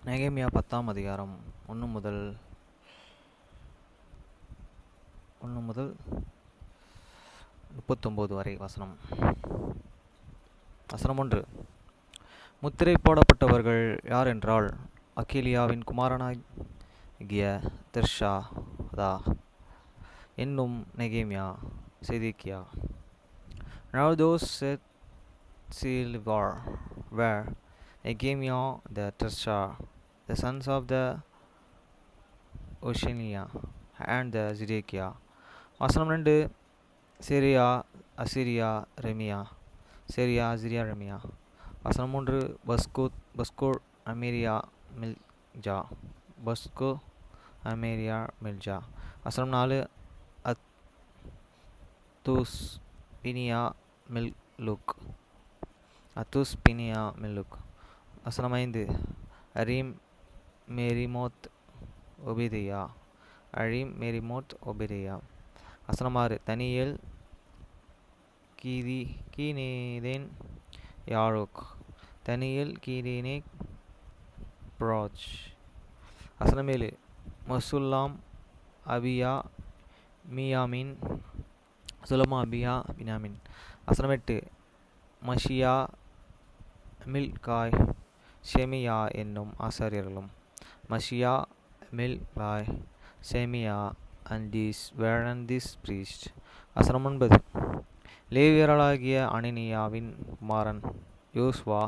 நெகேமியா 10ஆம் அதிகாரம் 1 முதல் 39 வரை வசனம். வசனம் 1. முத்திரை போடப்பட்டவர்கள் யார் என்றால், அகிலியாவின் குமாரனாகிய திர்ஷாதா என்னும் நெகேமியா, சேதேக்கியா. Now those set sealed were Nehemiah the Tirsha, the sons of the Oshaniah and the Zedekiah. வசனம் 2. சிரியா அசிரியா ரெமியா. சிரியா அசிரியா ரெமியா. வசனம் 3. பஸ்கூர் அமேரியா மில்ஜா. பஸ்கூர் அமேரியா மில்ஜா. வசனம் 4. அத்தூஸ் பினியா மில்லுக். அத்தூஸ் பினியா மில்லுக். வசனம் 5. அரீம் மேரிமோத் ஒபிதியா. அரீம் மேரிமோத் ஒபிதியா. வசனம் 6. தனியேல் கீனேதேன் யாரோக். தனியேல் கீனேக் ப்ராஜ். வசனம் 7. மசுல்லாம் அபியா மியாமின். சுலமா அபியா பினாமின். வசனம் 8. மஷியா மில்காய் ஷெமியா என்னும் ஆசாரியர்களும். மஷியா மில்காய் ஷெமியா and these were and this priest. வசனம் 9. லேவியர்களாகிய அனனியாவின் குமாரன் யோசுவா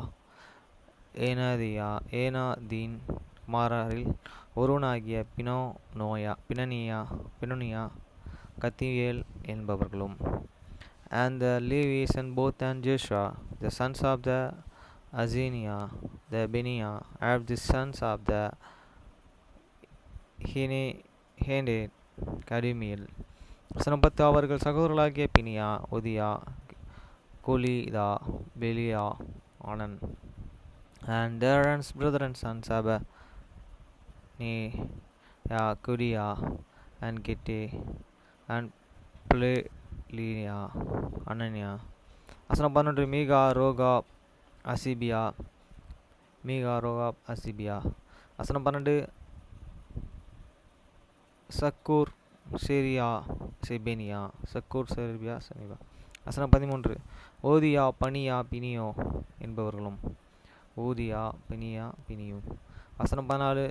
ஏனாதீன் குமாரரில் ஒருவனாகிய பினோனியா கத்தியேல் என்பவர்களும். And the Levites and both and Joshua, the sons of the Azaniah, the Beniah, are the sons of the Hende Kadimiel. வசனம் 10. அவர்கள் சகோதரர்களாகிய பினியா, ஒதியா, கொலிதா, பெலியா, ஆனன். And Aaron's brother and sons Abba, Neya, Kudia, and Gitte, and Plelinia, Anania. வசனம் 11. மீகா ரோகாப் அசிபியா. வசனம் 12. சக்கூர் சேரியா செபேனியா. வசனம் 13. ஓதியா பனியா பினியோ என்பவர்களும். ஓதியா பனியா பினியோ. வசனம் 14.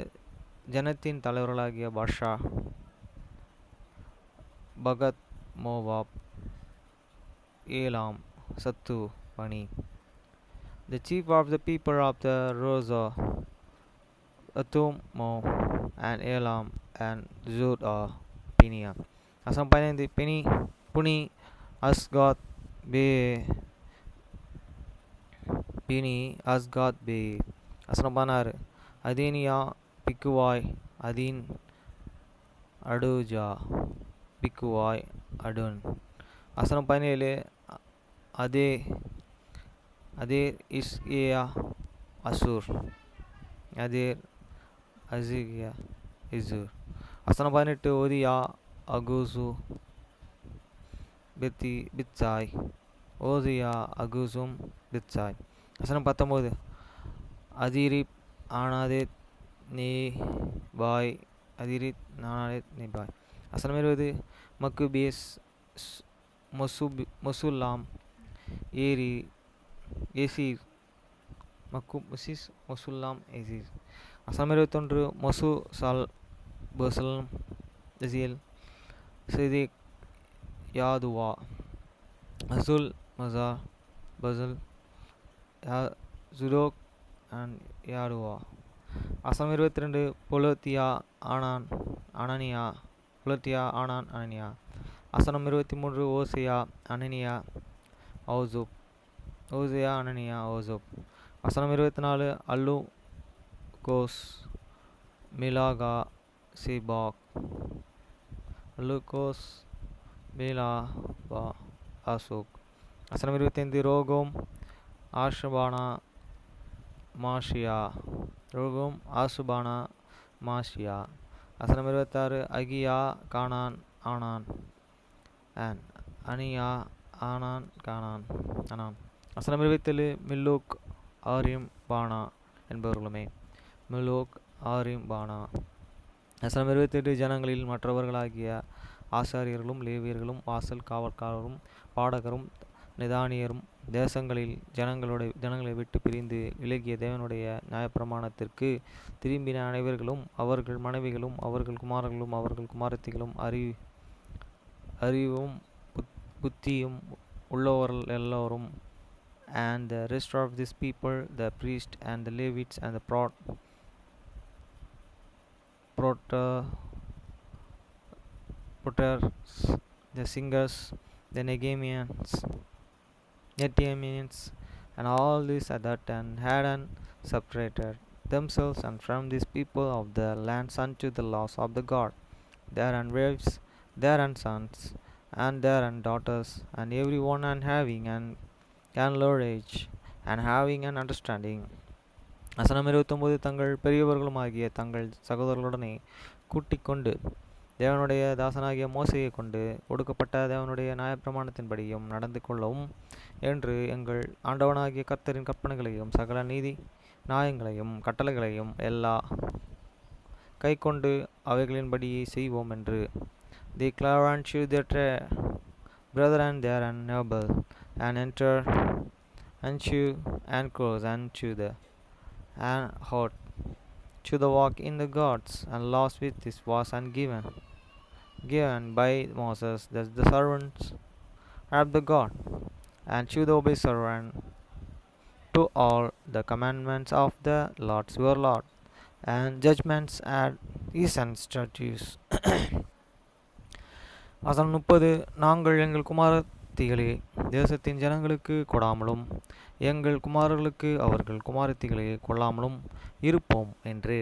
ஜனத்தின் தலைவர்களாகிய பாஷா, பகத் மோவாப், ஏலாம், சத்து, பனி. The chief of the people of the Rosa, Atumo, and Elam, and Judah, Pinia. வசனம் 15. புனி அஸ்காத் பே. வசனம் 16. அதேனியா பிக்குவாய் அதீன் அடுஜா பிக்குவாய் அடுன். வசனம் 17. அதேர் இஸ்ஏயா அசூர். அதேர் அசிகியா இசூர். வசனம் 18. ஓதியா அகூசு பித்சாய். ஓதியா அகூசும் பித்சாய். வசனம் 19. அதிரிப் ஆனாதேத் நேபாய். வசனம் 20. மக்குபேஸ் மொசுல்லாம் ஏசீர். மொசுல்லாம் ஏசீர். வசனம் 21. மொசு சால் பசலம் எசியல் சேதேக் யாதுவா. அசுல் மசா பசல் ஜுடோக் அண்ட் யாடுவா. வசனம் 22. பொலத்தியா ஆனான் அனனியா. வசனம் 23. ஓசையா அனனியா ஓசோப். வசனம் 24. அல்லு கோஸ் மிலாகா சிபாக். அல்லுகோஸ் மிலாபா அசோக். வசனம் 25. ரோகோம் ஆசுபானா மாஷியா. வசனம் 26. அகியா கானான் ஆனான். அனியா ஆனான் கானான். வசனம் 27. மில்லுக் ஆரிம் பானா என்பவர்களுமே. முலோக் ஆரிம்பானா. வசனம் 28. ஜனங்களில் மற்றவர்களாகிய ஆசாரியர்களும் லேவியர்களும் வாசல் காவல்காரரும் பாடகரும் நிதானியரும் தேசங்களில் ஜனங்களை விட்டு பிரிந்து விலகிய தேவனுடைய நியாயப்பிரமாணத்திற்கு திரும்பின அனைவர்களும் அவர்கள் மனைவிகளும் அவர்கள் குமாரர்களும் அவர்கள் குமாரத்திகளும் அறிவும் புத்தியும் உள்ளவர்கள் எல்லோரும், and the rest of this people, the priests and the Levites and the porters, the singers, the Netimians, and all this that and had separated themselves and from these people of the lands unto the laws of the God, their and wives, their and sons, and their and daughters, and every one and having an knowledge and having an understanding. வசனம் 29. தங்கள் பெரியவர்களுமாகிய தங்கள் சகோதரர்களுடனே கூட்டிக் கொண்டு தேவனுடைய தாசனாகிய மோசையை கொண்டு கொடுக்கப்பட்ட தேவனுடைய நியாயப்பிரமாணத்தின்படியும் நடந்து கொள்ளவும் என்று எங்கள் ஆண்டவனாகிய கர்த்தரின் கற்பனைகளையும் சகல நீதி நியாயங்களையும் கட்டளைகளையும் எல்லா கை கொண்டு அவைகளின்படியே செய்வோம் என்று declare unto their brethren there and noble, and enter unto and close unto the and hot to the walk in the gods and laws which this was and given by Moses the servants of the God, and to the observant to all the commandments of the Lord your Lord, and judgments and his and statutes. வசனம் 30. நாங்கள் எங்கள் குமாரத்திகளே தேசத்தின் ஜனங்களுக்கு கொடாமலும் எங்கள் குமாரர்களுக்கு அவர்கள் குமாரத்திகளை கொள்ளாமலும் இருப்போம் என்று,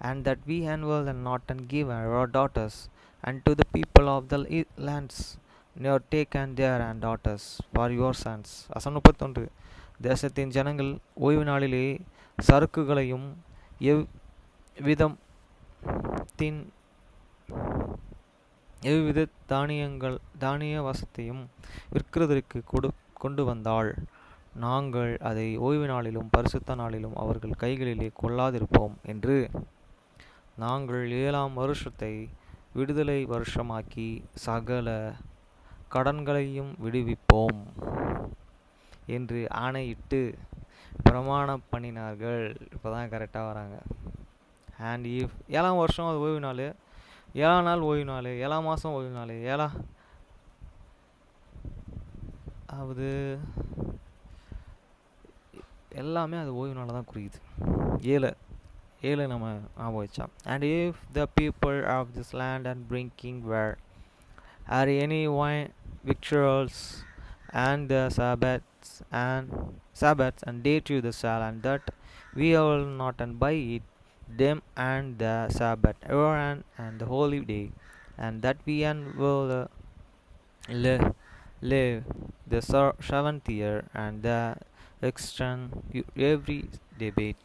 and that we unveil and not and give our daughters unto the people of the lands, nor take and their and daughters for your sons. வசனம் 31. தேசத்தின் ஜனங்கள் ஓய்வு நாளிலே சறுக்குகளையும் எவ்வித தானிய வசத்தையும் விற்கிறதற்கு கொண்டு வந்தாள், நாங்கள் அதை ஓய்வு நாளிலும் பரிசுத்த நாளிலும் அவர்கள் கைகளிலே கொள்ளாதிருப்போம் என்று, நாங்கள் 7ஆம் வருஷத்தை விடுதலை வருஷமாக்கி சகல கடன்களையும் விடுவிப்போம் என்று ஆணையிட்டு பிரமாணம் பண்ணினார்கள். இப்போ தான் கரெக்டாக வராங்க. அண்ட் இஃப் 7ஆம் வருஷம் அது ஓய்வு நாள், 7ஆம் நாள் ஓய்வு நாள், 7ஆம் மாதம் ஓய்வு நாள், அது எல்லாமே அது ஓய்வு நாளில் தான் குறியுது. 7 நம்ம ஞாபகம் வச்சா. And if the people of this land and drinking were are any wine victuals and the Sabbaths and day to the sale, and that we will not and buy it them and the Sabbath ever and the holy day, and that we and will live the 7th year and the extend every debate.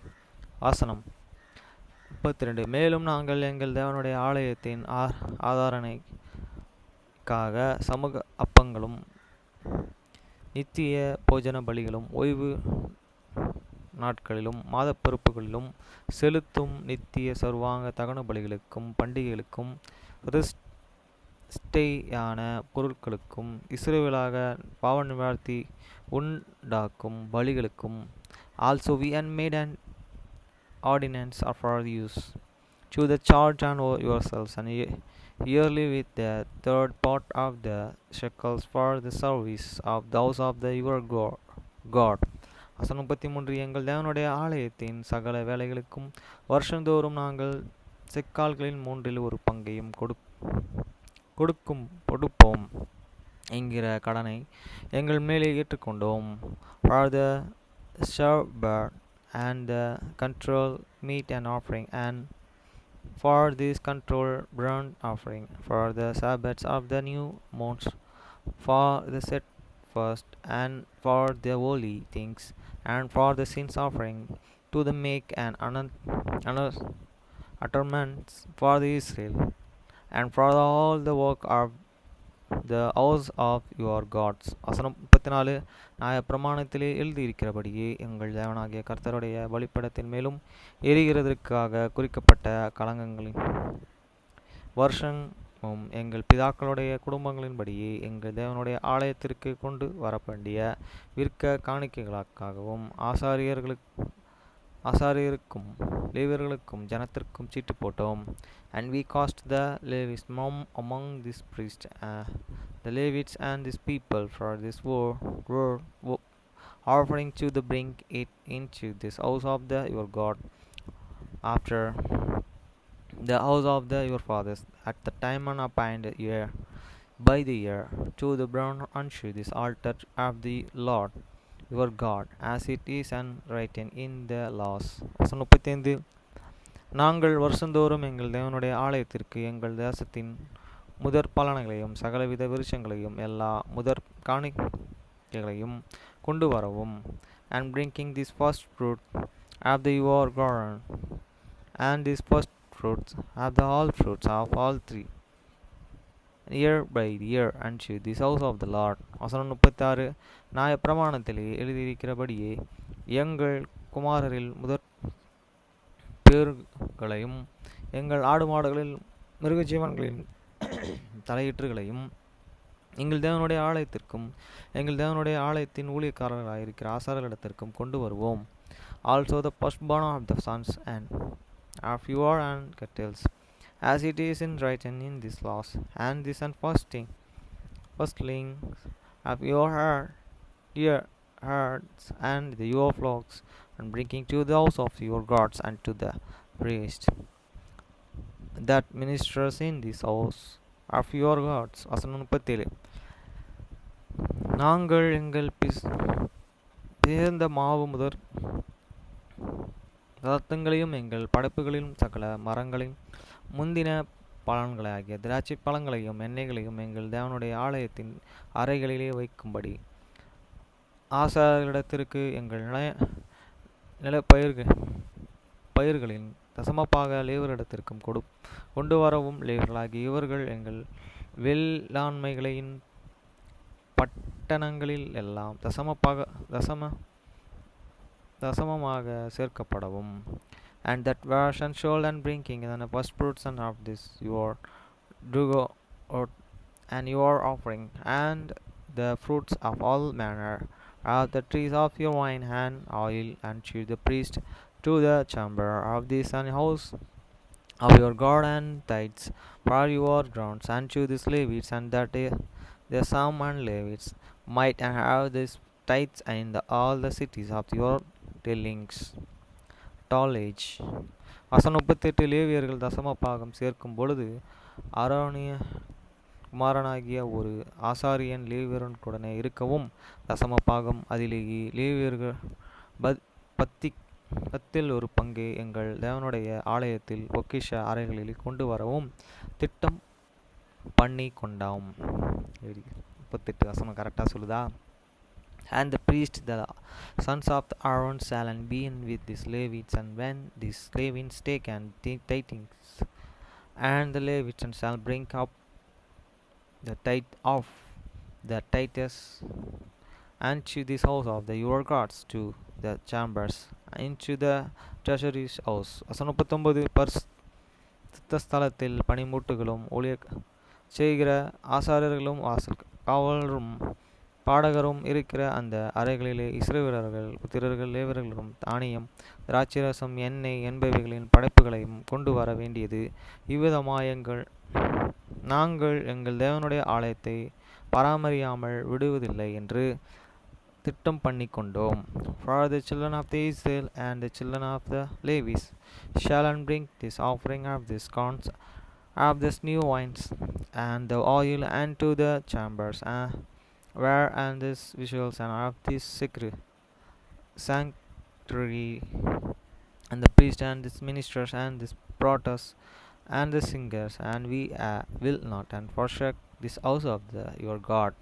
வசனம் 32. மேலும் நாங்கள் எங்கள் தேவனுடைய ஆலயத்தின் ஆதாரணைக்காக சமூக அப்பங்களும் நித்திய போஜன பலிகளும் ஓய்வு நாட்களிலும் மாதப்பொறுப்புகளிலும் செலுத்தும் நித்திய சர்வாங்க தகன பலிகளுக்கும் பண்டிகைகளுக்கும் யான பொருட்களுக்கும் இஸ்ரவேலாக பாவ நிவார்த்தி உண்டாக்கும் பலிகளுக்கும் also we and made an ordinance of our use to the charge on yourselves and yearly with the third part of the shekels for the service of those of the your God. வசனம் 33. எங்கள் தேவனுடைய ஆலயத்தின் சகல வேலைகளுக்கும் வருஷந்தோறும் நாங்கள் செக்கால்களின் 1/3 பங்கையும் கொடுப்போம் என்கிற கடனை எங்கள் மேலே ஏற்றுக்கொண்டோம். For the shepherd and the control meat and offering, and for this control burnt offering, for the Sabbaths of the new moons, for the set first, and for the holy things, and for the sins offering, to the make and atonements for the Israel, and for all the work of the house of your gods. வசனம் 34. நியாயப்பிரமாணத்திலே எழுதியிருக்கிறபடியே எங்கள் தேவனாகிய கர்த்தருடைய பலிபீடத்தின் மேலும் எரிகிறதற்காக குறிக்கப்பட்ட கலங்கங்களின் வருஷமும் எங்கள் பிதாக்களுடைய குடும்பங்களின்படியே எங்கள் தேவனுடைய ஆலயத்திற்கு கொண்டு வரவேண்டிய விற்க காணிக்கைகளுக்காகவும் ஆசாரியருக்கும் லேவியர்களுக்கும் ஜனத்திற்கும் சீட்டு போட்டோம். And we cast the Levites among this priest, the Levites and this people, for this were offering to the bring it into this house of your God, after the house of your fathers, at the time and appointed year by the year, to the burn unto this altar of the Lord your God, as it is written in the laws. வசனம் 35. நாங்கள் வருஷந்தோறும் எங்கள் தேவனுடைய ஆலயத்திற்கு எங்கள் தேசத்தின் முதற் பலன்களையும் சகலவித விருட்சங்களையும் எல்லா முதற் காணிக்கைகளையும் கொண்டு வரவும், and bringing this first fruit of your garden, and this first fruits of the all fruits of all three, year by year, unto this house of the Lord. வசனம் 36. நியாயப்பிரமாணத்திலே எழுதியிருக்கிறபடியே எங்கள் குமாரரில் முதற் பேர்களையும் எங்கள் ஆடு மாடுகளில் மிருகஜீவன்களின் தலையீற்றுகளையும் எங்கள் தேவனுடைய ஆலயத்திற்கும் எங்கள் தேவனுடைய ஆலயத்தின் ஊழியக்காரர்களாயிருக்கிற ஆசாரியர்களிடத்திற்கும் கொண்டு வருவோம். Also the firstborn of the sons and of your and cattle, as it is written in this laws, and this firstlings of your herds and your flocks, and bringing to the house of your gods, and to the priest that ministers in this house of your gods. வசனம் 37. நாங்கள் எங்கள் தேர்ந்த மாவு முதற் ரத்தங்களையும் எங்கள் படைப்புகளிலும் சகல மரங்களின் முந்தின பலன்களாகிய திராட்சை பழங்களையும் எண்ணெய்களையும் எங்கள் தேவனுடைய ஆலயத்தின் அறைகளிலே வைக்கும்படி ஆசாரியர்களிடத்திற்கு எங்கள் பயிர்களின் தசமப்பாக லேவியரிடத்திற்கும் கொண்டு வரவும், லேவியர்களாகி இவர்கள் எங்கள் வேளாண்மைகளின் பட்டணங்களில் எல்லாம் தசமமாக சேர்க்கப்படவும். And that wash and shoal and bringing and the first fruits and of this your dugo and your offering, and the fruits of all manner of the trees of your wine and oil, and to the priest to the chamber of this and house of your God, and tithes for your grounds, and to the Levites, and that the some and Levites might have this tithes in all the cities of your dwellings. Tallage. வசனம் 38. லேவியர்கள் தசம பாகம் சேர்க்கும் பொழுது ஆரோனிய குமாரனாகிய ஒரு ஆசாரியன் லேவியருடனே இருக்கவும், தசம பாகம் அதிலேயே லேவியர்கள் பத்தில் ஒரு பங்கை எங்கள் தேவனுடைய ஆலயத்தில் பொக்கிஷ அறைகளில் கொண்டு வரவும் திட்டம் பண்ணி கொண்டாம். 38 வசனம் கரெக்டாக சொல்லுதா? And the priest, the sons of Aaron, shall be in with these Levites, and when these Levites take and tithes, and the Levites shall bring up the tithe of the tithes, and to this house of your gods, to the chambers, into the treasury house. வசனம் 39. பரிசுத்த ஸ்தலத்தில் பணிமுட்டுகளும் ஊழிய செய்கிற ஆசாரியர்களும் வாசல் காவலரும் பாடகரும் இருக்கிற அந்த அறைகளிலே இஸ்ரவேலர்கள் புத்திரர்கள் லேவியர்களும் தானியம் திராட்சரசம் எண்ணெய் என்பவைகளின் படைப்புகளையும் கொண்டு வர வேண்டியது. இவ்விதமாய் நாங்கள் எங்கள் தேவனுடைய ஆலயத்தை பராமரியாமல் விடுவதில்லை என்று திட்டம் பண்ணி கொண்டோம். For the children of the Israel and the children of the Levites shall bring this offering of this corns of this new wines and the oil, and to the chambers where and this visuals and of this secret sanctuary, and the priest and this ministers and this prophets and the singers, and we will not and forsake this house of your God.